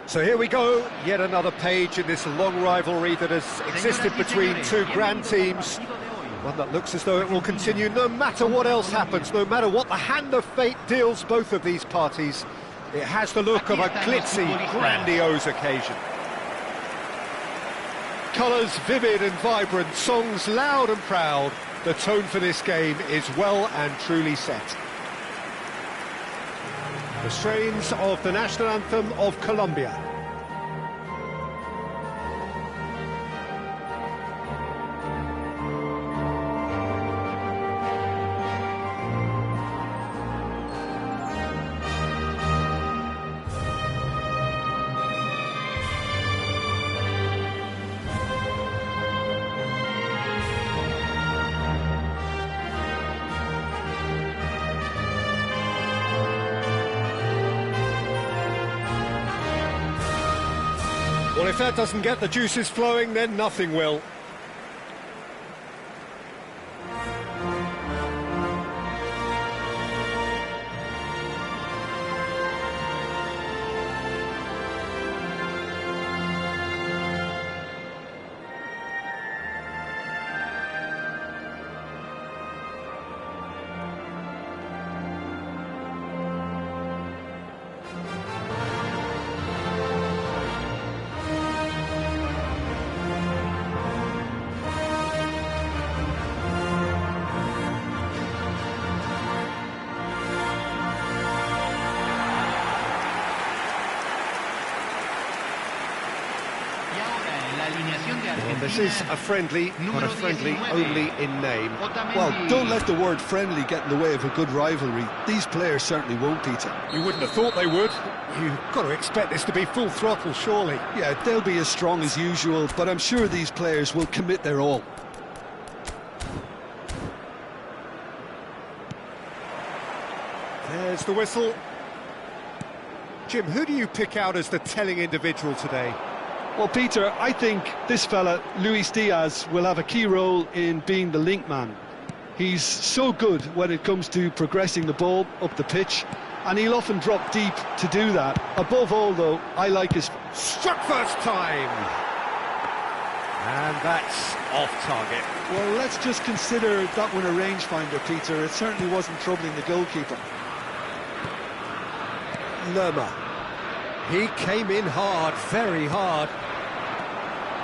So here we go, yet another page in this long rivalry that has existed between two grand teams. One that looks as though it will continue no matter what else happens, no matter what the hand of fate deals both of these parties. It has the look of a glitzy, grandiose occasion. Colours vivid and vibrant, songs loud and proud. The tone for this game is well and truly set. The strains of the national anthem of Colombia. Well, if that doesn't get the juices flowing, then nothing will. Well, this is a friendly, but a friendly only in name. Well, don't let the word friendly get in the way of a good rivalry. These players certainly won't, Peter. You wouldn't have thought they would. You've got to expect this to be full throttle, surely. Yeah, they'll be as strong as usual, but I'm sure these players will commit their all. There's the whistle. Jim, who do you pick out as the telling individual today? Well, Peter, I think this fella, Luis Diaz, will have a key role in being the link man. He's so good when it comes to progressing the ball up the pitch, and he'll often drop deep to do that. Above all, though, I like his... Struck first time! And that's off target. Well, let's just consider that one a rangefinder, Peter. It certainly wasn't troubling the goalkeeper. Lerma. He came in hard, very hard.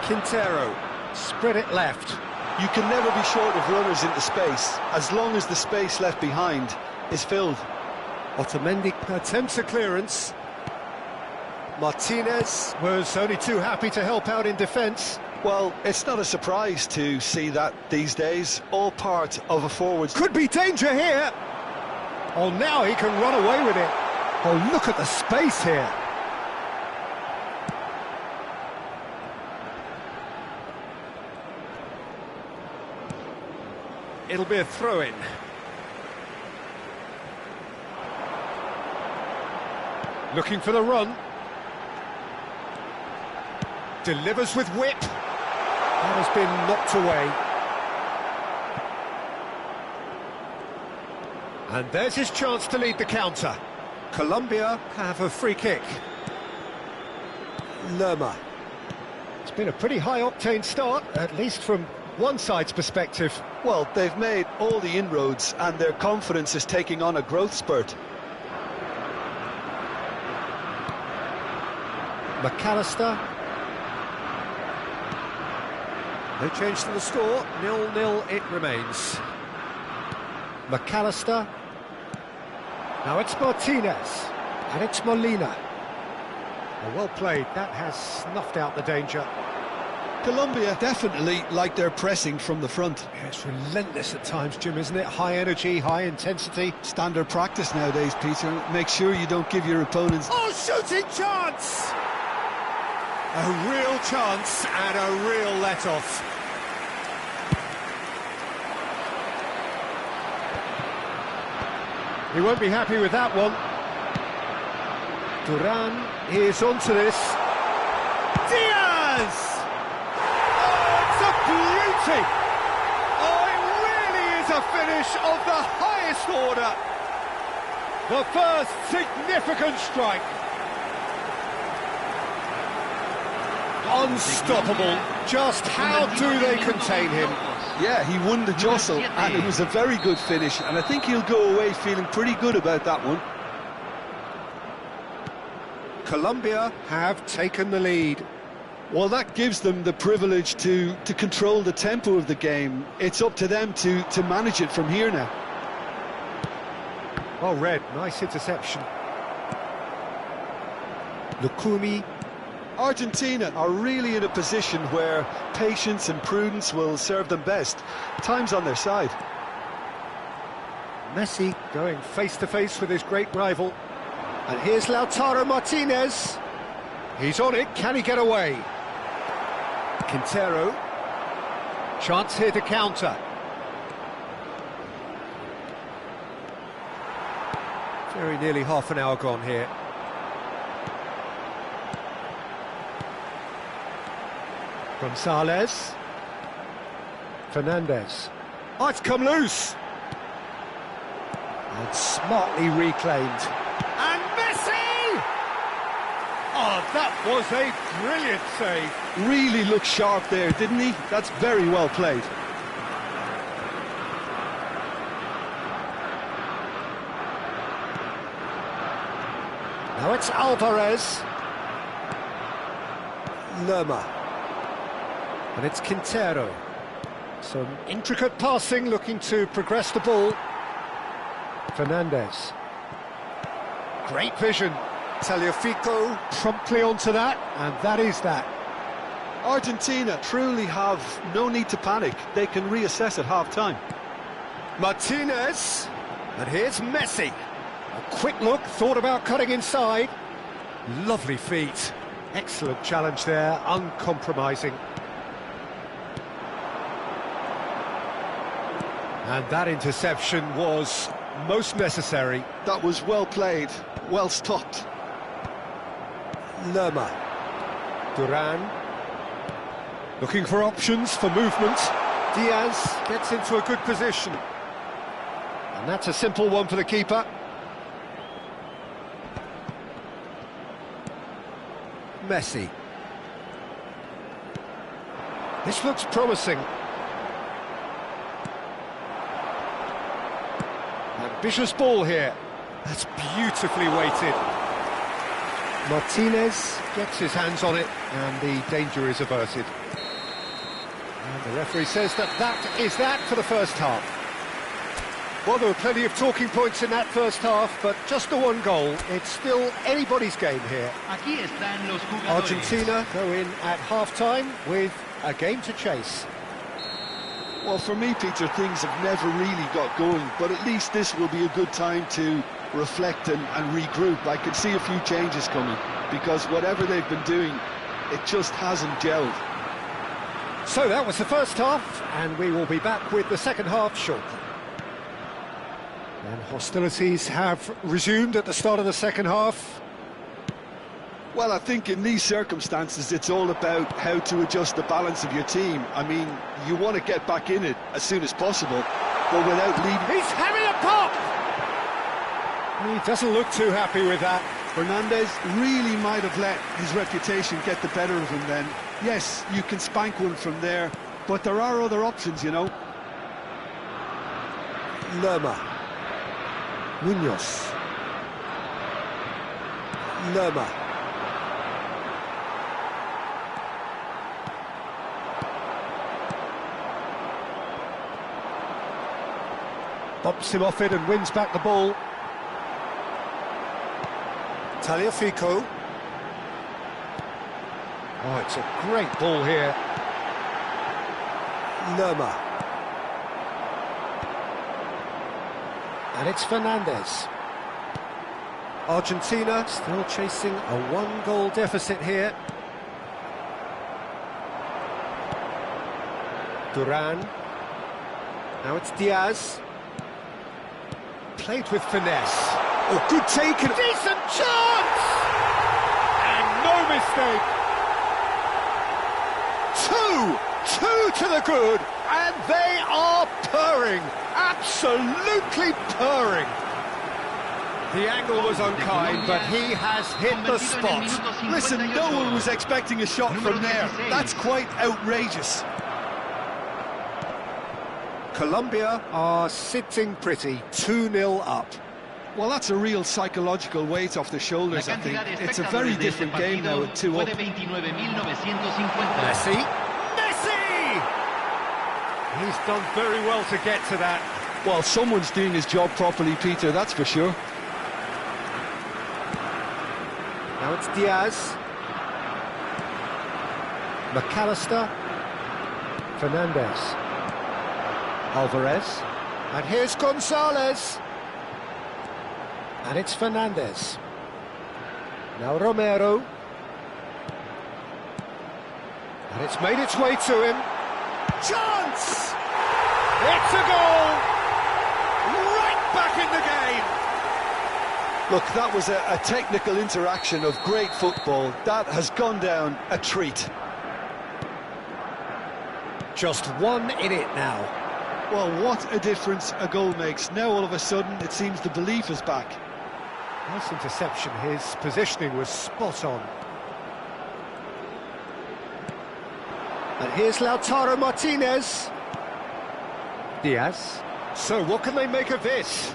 Quintero, spread it left. You can never be short of runners into space, as long as the space left behind is filled. Otamendi attempts a clearance. Martinez was only too happy to help out in defence. Well, it's not a surprise to see that these days, all part of a forward's... Could be danger here! Oh, now he can run away with it. Oh, look at the space here. It'll be a throw-in. Looking for the run. Delivers with whip. That has been knocked away. And there's his chance to lead the counter. Colombia have a free kick. Lerma. It's been a pretty high-octane start, at least from one side's perspective. Well, they've made all the inroads and their confidence is taking on a growth spurt. McAllister. No change to the score, 0-0 it remains. McAllister. Now it's Martinez, and it's Molina. Well played, that has snuffed out the danger. Colombia definitely like their pressing from the front. Yeah, it's relentless at times, Jim, isn't it? High energy, high intensity. Standard practice nowadays, Peter. Make sure you don't give your opponents... Oh, shooting chance! A real chance and a real let-off. He won't be happy with that one. Duran is onto this. Diaz! Oh, it's a beauty! Oh, it really is a finish of the highest order. The first significant strike. Unstoppable. Just how do they contain him? Yeah, he won the jostle, and it was a very good finish, and I think he'll go away feeling pretty good about that one. Colombia have taken the lead. Well, that gives them the privilege to control the tempo of the game. It's up to them to manage it from here now. Well read, nice interception. Lukumi. Argentina are really in a position where patience and prudence will serve them best. Time's on their side. Messi going face-to-face with his great rival. And here's Lautaro Martinez. He's on it, can he get away? Quintero. Chance here to counter. Very nearly half an hour gone here. Gonzalez. Fernandez. Oh, it's come loose. And smartly reclaimed. And Messi! Oh, that was a brilliant save. Really looked sharp there, didn't he? That's very well played. Now it's Alvarez. Lerma. And it's Quintero. Some intricate passing, looking to progress the ball. Fernandez. Great vision. Tagliafico promptly onto that, and that is that. Argentina truly have no need to panic. They can reassess at half-time. Martinez. And here's Messi. A quick look, thought about cutting inside. Lovely feet. Excellent challenge there, uncompromising. And that interception was most necessary. That was well played, well stopped. Lerma. Duran. Looking for options for movement. Diaz gets into a good position. And that's a simple one for the keeper. Messi. This looks promising. Ambitious ball here. That's beautifully weighted. Martinez gets his hands on it, and the danger is averted. And the referee says that is that for the first half. Well, there were plenty of talking points in that first half, but just the one goal. It's still anybody's game here. Argentina go in at half-time with a game to chase. Well, for me, Peter, things have never really got going, but at least this will be a good time to reflect and regroup. I can see a few changes coming, because whatever they've been doing, it just hasn't gelled. So that was the first half, and we will be back with the second half shortly. And hostilities have resumed at the start of the second half. Well, I think in these circumstances, it's all about how to adjust the balance of your team. I mean, you want to get back in it as soon as possible, but without leading... He's having a pop! He doesn't look too happy with that. Fernandez really might have let his reputation get the better of him then. Yes, you can spank one from there, but there are other options, you know. Lerma. Munoz. Lerma. Bumps him off it and wins back the ball. Tagliafico. Oh, it's a great ball here. Lerma. And it's Fernandez. Argentina still chasing a one-goal deficit here. Duran. Now it's Diaz. Played with finesse. Oh, good take and decent chance! And no mistake. Two to the good, and they are purring. Absolutely purring. The angle was unkind, but he has hit the spot. Listen, no one was expecting a shot from there. That's quite outrageous. Colombia are sitting pretty, 2-0 up. Well, that's a real psychological weight off the shoulders, I think. It's a very different game now at 2 up. Messi! Messi! He's done very well to get to that. Well, someone's doing his job properly, Peter, that's for sure. Now it's Diaz. McAllister. Fernandez. Alvarez. And here's Gonzalez. And it's Fernandez. Now Romero. And it's made its way to him. Chance! It's a goal! Right back in the game! Look, that was a technical interaction of great football. That has gone down a treat. Just one in it now. Well, what a difference a goal makes. Now, all of a sudden, it seems the belief is back. Nice interception. His positioning was spot on. And here's Lautaro Martinez. Diaz. So what can they make of this?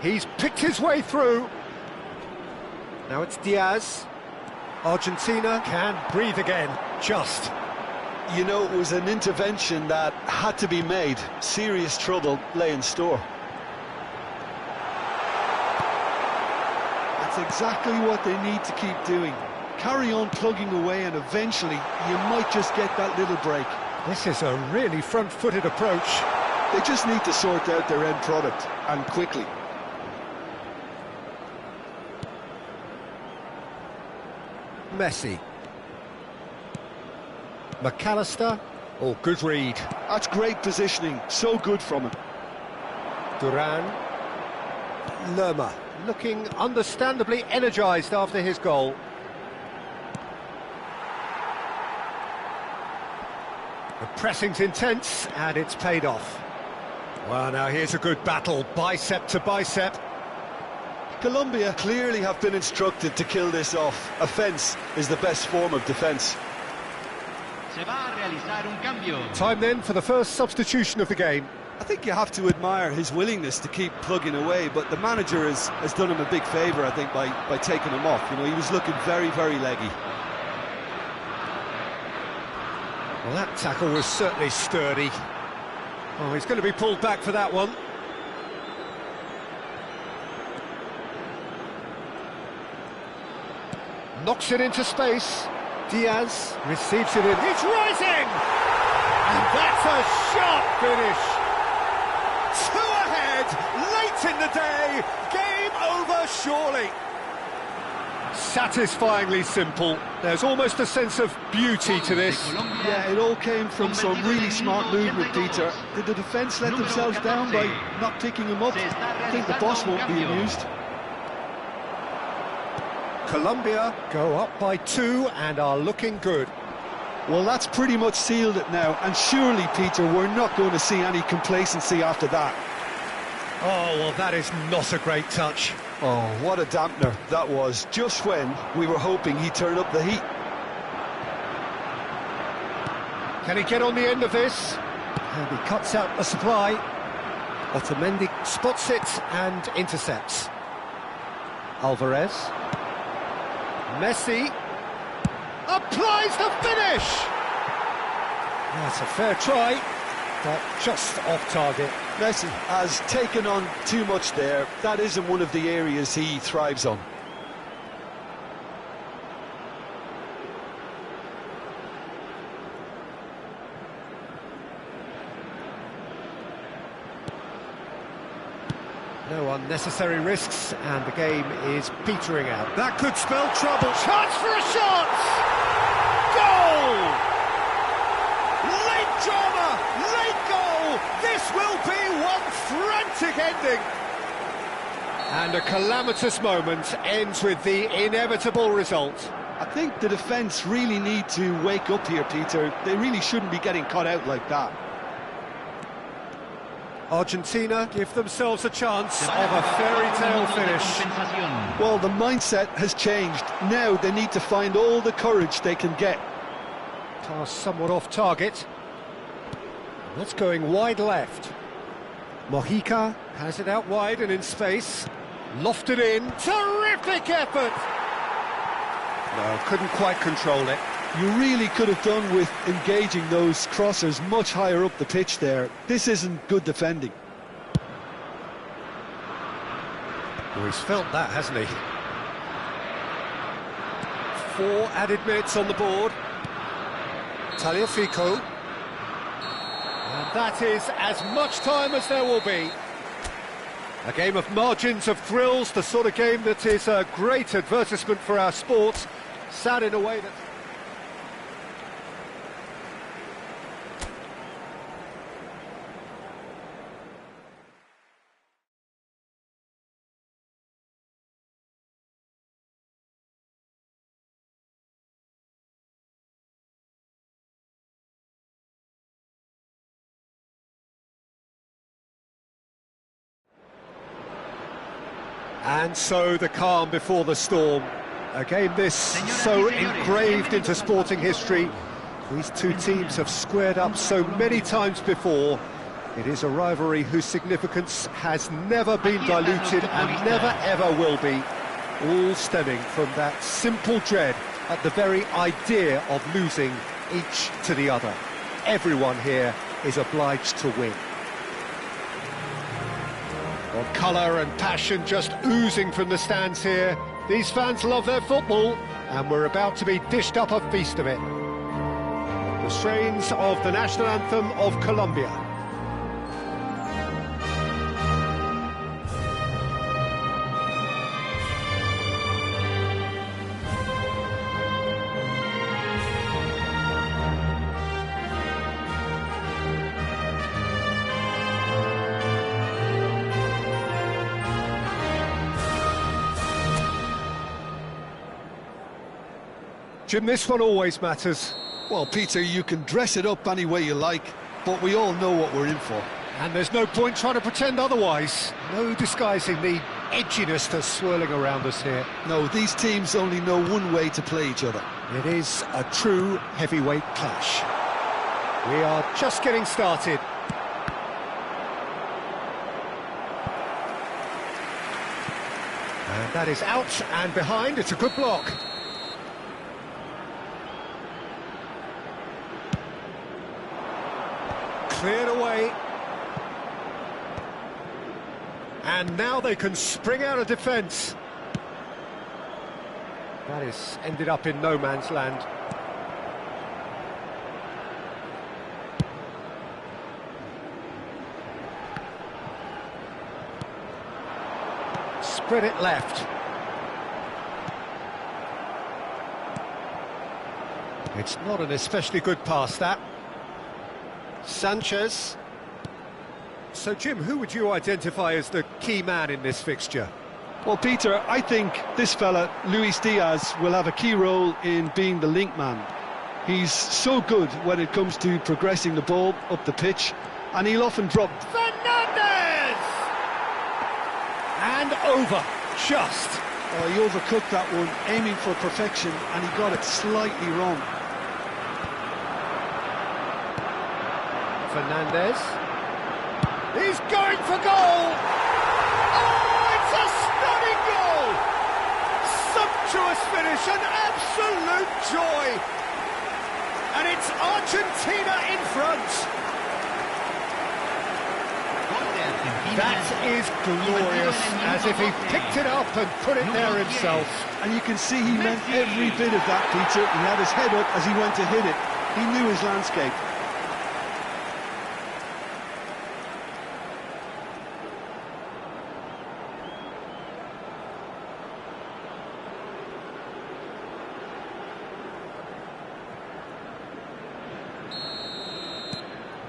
He's picked his way through. Now it's Diaz. Argentina can breathe again. Just. You know, it was an intervention that had to be made. Serious trouble lay in store. That's exactly what they need to keep doing. Carry on plugging away, and eventually you might just get that little break. This is a really front-footed approach. They just need to sort out their end product, and quickly. Messi. McAllister. Oh, good read. That's great positioning, so good from him. Duran. Lerma, looking understandably energised after his goal. The pressing's intense, and it's paid off. Well, now here's a good battle, bicep to bicep. Colombia clearly have been instructed to kill this off. Offence is the best form of defence. Time then for the first substitution of the game. I think you have to admire his willingness to keep plugging away, but the manager has done him a big favour, I think, by taking him off. You know, he was looking very, very leggy. Well, that tackle was certainly sturdy. Oh, he's going to be pulled back for that one. Knocks it into space. Diaz receives it in. He's rising! And that's a sharp finish. 2 ahead, late in the day. Game over, surely. Satisfyingly simple. There's almost a sense of beauty to this. Yeah, it all came from some really smart movement, Peter. Did the defence let themselves down by not picking him up? I think the boss won't be amused. Colombia go up by 2 and are looking good. Well, that's pretty much sealed it now, and surely, Peter, we're not going to see any complacency after that. Oh, well, that is not a great touch. Oh, what a dampener that was, just when we were hoping he'd turn up the heat. Can he get on the end of this? And he cuts out the supply. Otamendi spots it and intercepts. Alvarez. Messi applies the finish! That's a fair try, but just off target. Messi has taken on too much there. That isn't one of the areas he thrives on. No unnecessary risks, and the game is petering out. That could spell trouble. Chance for a shot! Goal! Late drama, late goal! This will be one frantic ending. And a calamitous moment ends with the inevitable result. I think the defence really need to wake up here, Peter. They really shouldn't be getting caught out like that. Argentina give themselves a chance of a fairy tale finish. Well, the mindset has changed. Now they need to find all the courage they can get. Pass somewhat off target. That's going wide left. Mojica has it out wide and in space. Lofted in. Terrific effort! No, couldn't quite control it. You really could have done with engaging those crossers much higher up the pitch there. This isn't good defending. Well, he's felt that, hasn't he? 4 added minutes on the board. Tagliafico. And that is as much time as there will be. A game of margins of thrills, the sort of game that is a great advertisement for our sport. Sad in a way that... And so the calm before the storm. A game this so engraved into sporting history. These two teams have squared up so many times before. It is a rivalry whose significance has never been diluted and never ever will be. All stemming from that simple dread at the very idea of losing each to the other. Everyone here is obliged to win. Well, colour and passion just oozing from the stands here. These fans love their football, and we're about to be dished up a feast of it. The strains of the national anthem of Colombia. Jim, this one always matters. Well, Peter, you can dress it up any way you like, but we all know what we're in for. And there's no point trying to pretend otherwise. No disguising the edginess that's swirling around us here. No, these teams only know one way to play each other. It is a true heavyweight clash. We are just getting started. And that is out and behind. It's a good block. Cleared away. And now they can spring out of defence. That is ended up in no man's land. Spread it left. It's not an especially good pass, that. Sanchez. So, Jim, who would you identify as the key man in this fixture? Well, Peter, I think this fella, Luis Diaz, will have a key role in being the link man. He's so good when it comes to progressing the ball up the pitch, and he'll often drop... Fernandez! And over, just. Oh, he overcooked that one, aiming for perfection, and he got it slightly wrong. Fernandez. He's going for goal! Oh, it's a stunning goal! Sumptuous finish, an absolute joy! And it's Argentina in front! That is glorious, as if he picked it up and put it there himself. And you can see he meant every bit of that, Peter. He had his head up as he went to hit it. He knew his landscape.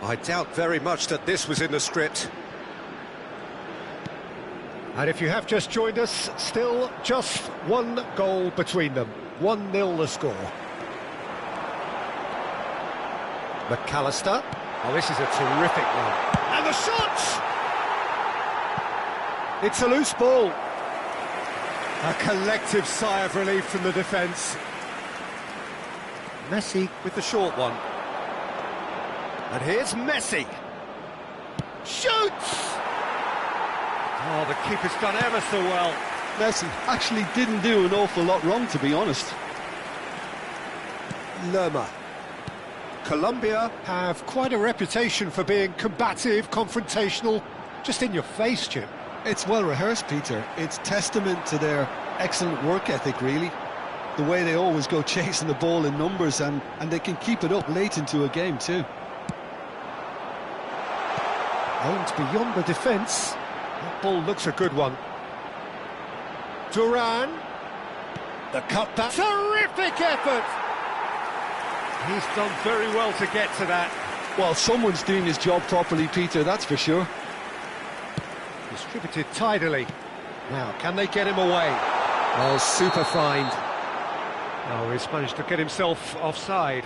I doubt very much that this was in the script. And if you have just joined us, still just one goal between them. 1-0 the score. McAllister. Oh, this is a terrific one. And the shot! It's a loose ball. A collective sigh of relief from the defence. Messi with the short one. And here's Messi. Shoots! Oh, the keeper's done ever so well. Messi actually didn't do an awful lot wrong, to be honest. Lerma. Colombia have quite a reputation for being combative, confrontational, just in your face, Jim. It's well rehearsed, Peter. It's testament to their excellent work ethic, really. The way they always go chasing the ball in numbers, and they can keep it up late into a game too. Aimed beyond the defence. That ball looks a good one. Duran. The cutback. Terrific effort! He's done very well to get to that. Well, someone's doing his job properly, Peter, that's for sure. Distributed tidily. Now, can they get him away? Oh, super find. Oh, he's managed to get himself offside.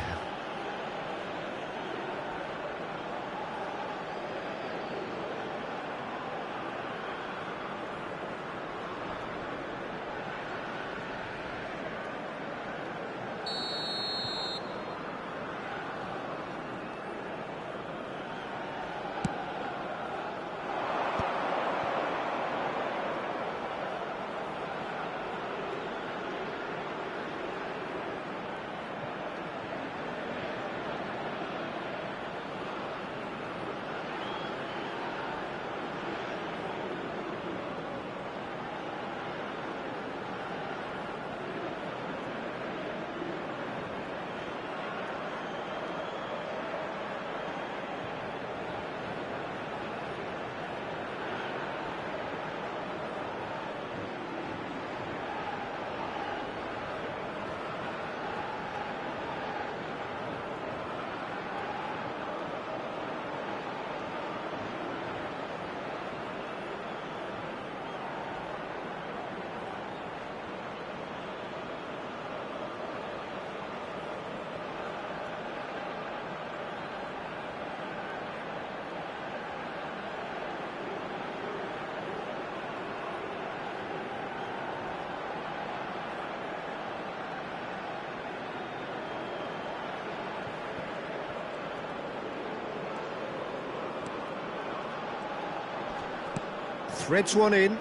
Threads one in.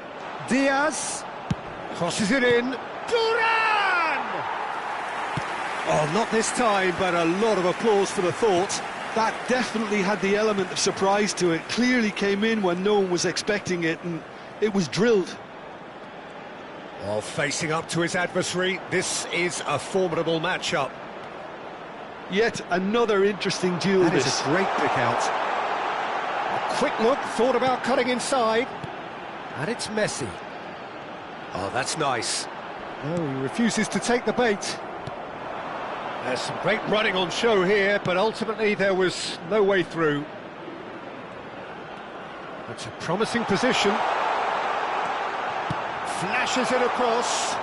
Diaz crosses it in. Duran! Oh, not this time, but a lot of applause for the thought. That definitely had the element of surprise to it. Clearly came in when no one was expecting it, and it was drilled. While facing up to his adversary, this is a formidable matchup. Yet another interesting duel. That is a great pick out. A quick look, thought about cutting inside. And it's Messi. Oh, that's nice. No, he refuses to take the bait. There's some great running on show here, but ultimately there was no way through. That's a promising position. Flashes it across.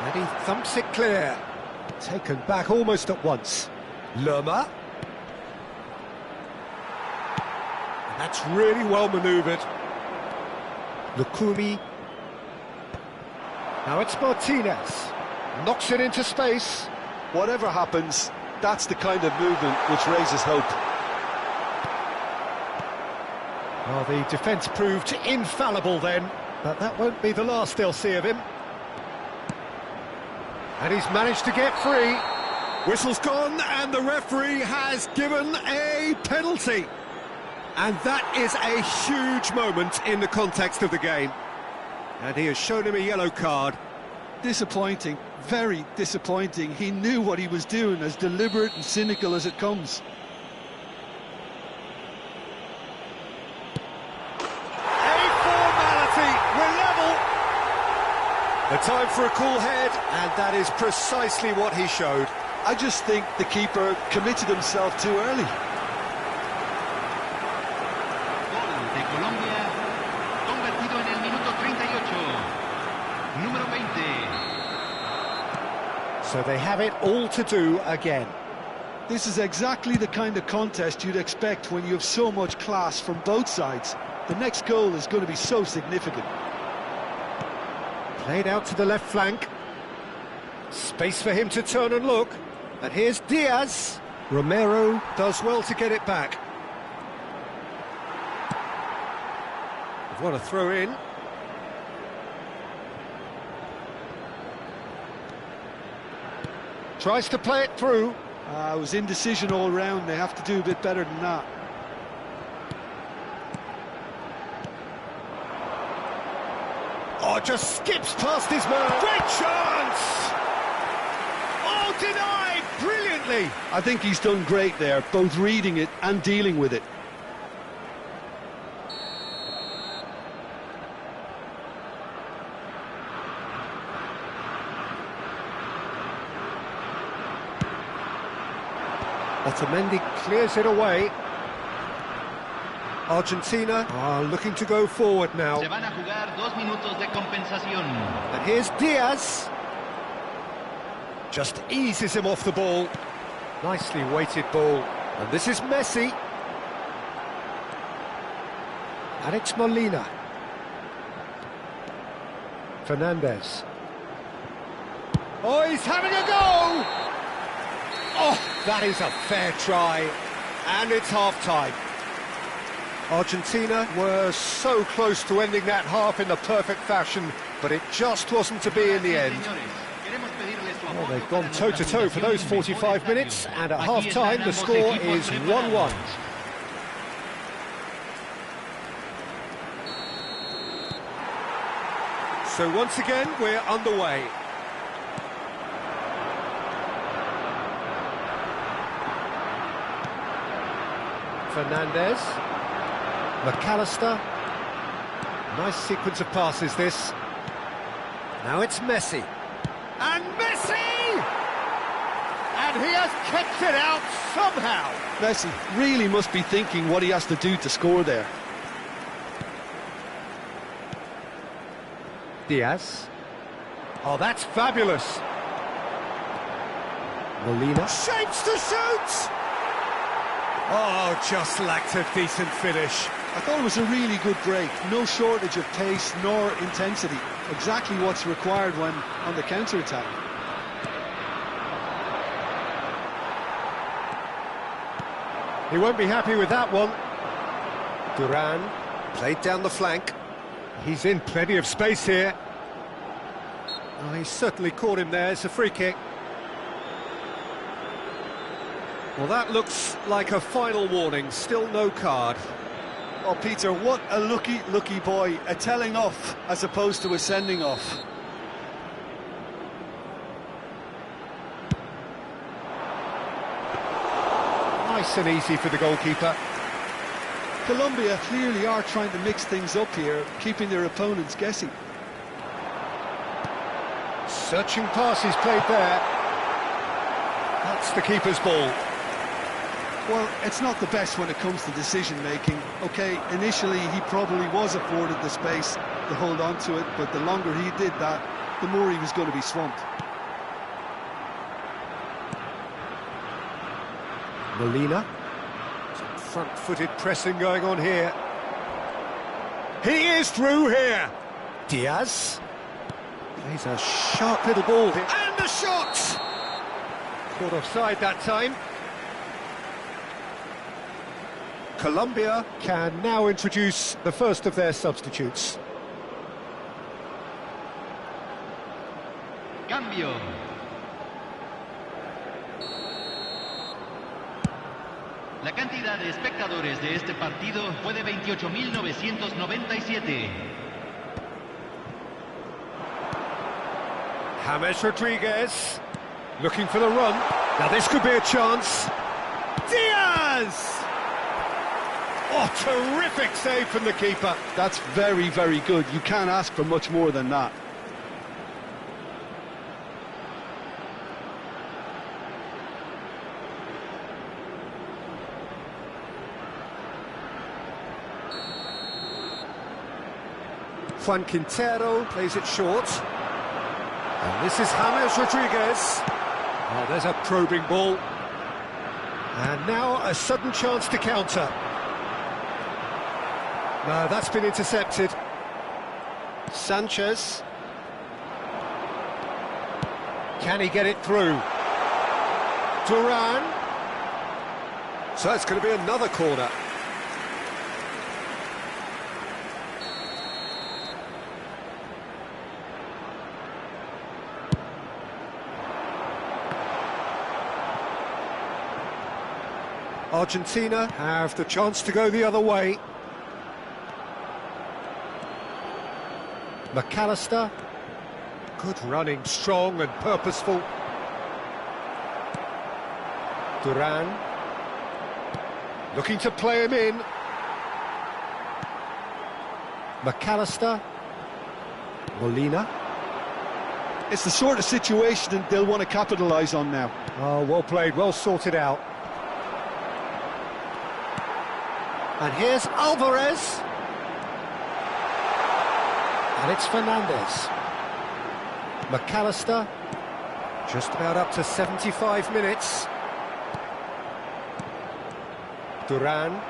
And he thumps it clear. Taken back almost at once. Lerma. And that's really well manoeuvred. Lukumi. Now it's Martinez. Knocks it into space. Whatever happens, that's the kind of movement which raises hope. Well, the defence proved infallible then, but that won't be the last they'll see of him. And he's managed to get free. Whistle's gone, and the referee has given a penalty. And that is a huge moment in the context of the game. And he has shown him a yellow card. Disappointing, very disappointing. He knew what he was doing, as deliberate and cynical as it comes. A formality, we're level. The time for a cool head, and that is precisely what he showed. I just think the keeper committed himself too early. So they have it all to do again. This is exactly the kind of contest you'd expect when you have so much class from both sides. The next goal is going to be so significant. Played out to the left flank. Space for him to turn and look. And here's Diaz. Romero does well to get it back. What a throw in. Tries to play it through. It was indecision all round. They have to do a bit better than that. Oh, just skips past his man. Great chance! Oh, denied brilliantly. I think he's done great there, both reading it and dealing with it. Otamendi clears it away. Argentina are looking to go forward now. Se van a jugar 2 minutos de compensación. And here's Diaz. Just eases him off the ball. Nicely weighted ball. And this is Messi. Alex Molina. Fernandez. Oh, he's having a go! Oh, that is a fair try. And it's half-time. Argentina were so close to ending that half in the perfect fashion, but it just wasn't to be in the end. Well, they've gone toe-to-toe for those 45 minutes, and at half-time the score is 1-1. So once again, we're underway. Fernandez. McAllister. Nice sequence of passes, this. Now it's Messi. And Messi! And he has kept it out somehow. Messi really must be thinking what he has to do to score there. Diaz. Oh, that's fabulous. Molina. Shapes to shoot! Oh, just lacked a decent finish. I thought it was a really good break. No shortage of pace nor intensity. Exactly what's required when on the counter-attack. He won't be happy with that one. Duran played down the flank. He's in plenty of space here. Oh, he certainly caught him there. It's a free kick. Well, that looks like a final warning. Still no card. Oh, Peter, what a lucky boy. A telling off as opposed to a sending off. Nice and easy for the goalkeeper. Colombia clearly are trying to mix things up here, keeping their opponents guessing. Searching pass is played there. That's the keeper's ball. Well, it's not the best when it comes to decision-making. OK, initially he probably was afforded the space to hold on to it, but the longer he did that, the more he was going to be swamped. Molina. Some front-footed pressing going on here. He is through here. Diaz. Plays a sharp little ball here. And the shot! Caught offside that time. Colombia can now introduce the first of their substitutes. Cambio. La cantidad de espectadores de este partido fue de 28.997. James Rodriguez looking for the run. Now this could be a chance. Diaz! Oh, terrific save from the keeper. That's very, very good. You can't ask for much more than that. Juan Quintero plays it short. And this is James Rodriguez. Oh, there's a probing ball. And now a sudden chance to counter. No, that's been intercepted. Sanchez. Can he get it through? Duran. So it's going to be another corner. Argentina have the chance to go the other way. McAllister. Good running, strong and purposeful. Duran. Looking to play him in. McAllister. Molina. It's the sort of situation they'll want to capitalise on now. Oh, well played, well sorted out. And here's Alvarez. And it's Fernandez. McAllister. Just about up to 75 minutes. Duran.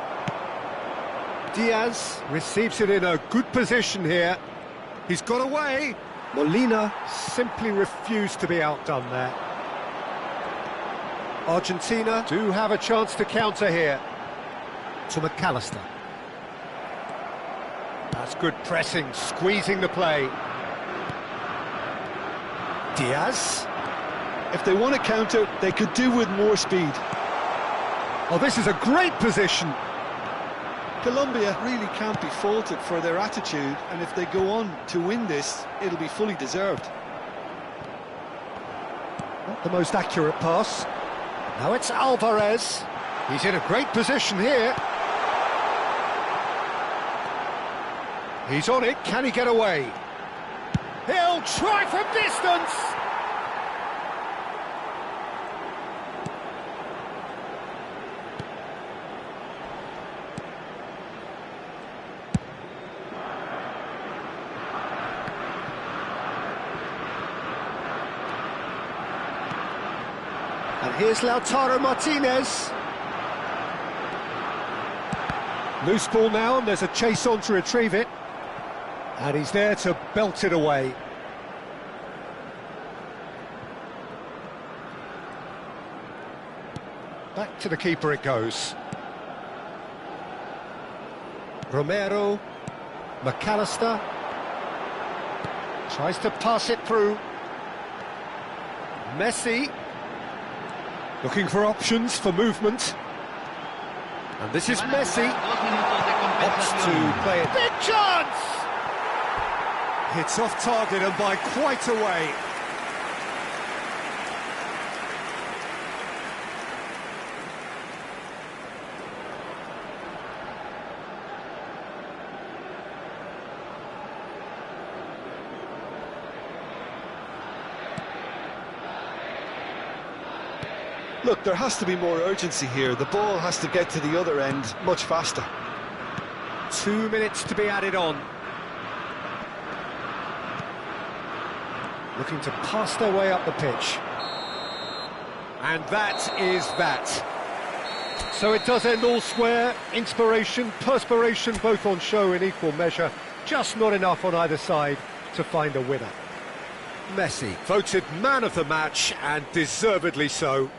Diaz receives it in a good position here. He's got away. Molina simply refused to be outdone there. Argentina do have a chance to counter here. To McAllister. That's good pressing, squeezing the play. Diaz. If they want to counter, they could do with more speed. Oh, this is a great position. Colombia really can't be faulted for their attitude, and if they go on to win this, it'll be fully deserved. Not the most accurate pass. Now it's Alvarez. He's in a great position here. He's on it, can he get away? He'll try from distance! And here's Lautaro Martinez. Loose ball now, and there's a chase on to retrieve it. And he's there to belt it away. Back to the keeper it goes. Romero. McAllister. Tries to pass it through. Messi. Looking for options for movement. And this is Messi. Opts to play it. Big chance! Hits off target and by quite a way. Look, there has to be more urgency here. The ball has to get to the other end much faster. 2 minutes to be added on. Looking to pass their way up the pitch. And that is that. So it does end all square. Inspiration, perspiration, both on show in equal measure. Just not enough on either side to find a winner. Messi voted man of the match, and deservedly so.